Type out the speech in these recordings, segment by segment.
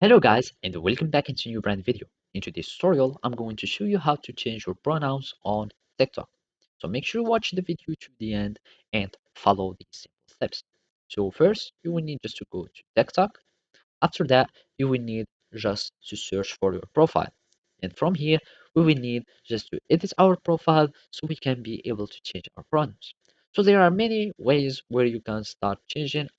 Hello guys and welcome back into a new brand video. In today's tutorial, I'm going to show you how to change your pronouns on TikTok. So make sure you watch the video to the end and follow these simple steps. So first, you will need just to go to TikTok. After that, you will need just to search for your profile. And from here, we will need just to edit our profile so we can be able to change our pronouns. So there are many ways where you can start changing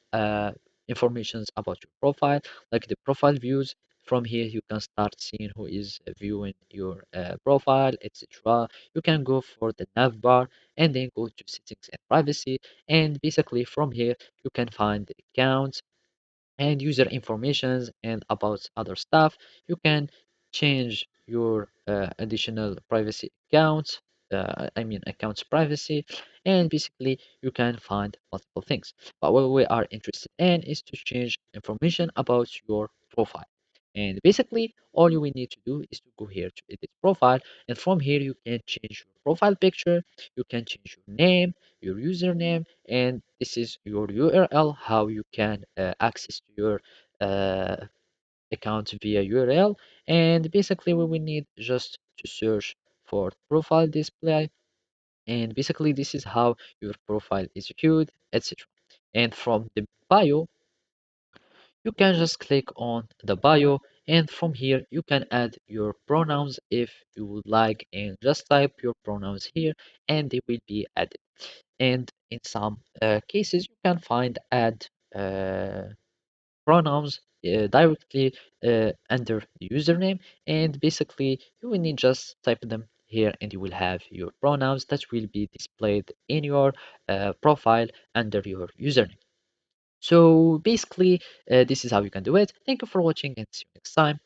informations about your profile, like the profile views. From here, you can start seeing who is viewing your profile, etc. You can go for the nav bar and then go to settings and privacy. And basically, from here, you can find the accounts and user informations and about other stuff. You can change your additional privacy accounts, accounts privacy, and basically you can find multiple things. But what we are interested in is to change information about your profile. And basically, all you will need to do is to go here to edit profile, and from here you can change your profile picture, you can change your name, your username, and this is your URL, how you can access to your uh, account via URL. And basically, we will need just to search for profile display, and basically, this is how your profile is viewed, etc. And from the bio, you can just click on the bio, and from here you can add your pronouns if you would like, and just type your pronouns here and they will be added. And in some cases you can find add pronouns directly under the username, and basically you will need just type them here and you will have your pronouns that will be displayed in your profile under your username. So basically, this is how you can do it. Thank you for watching and see you next time.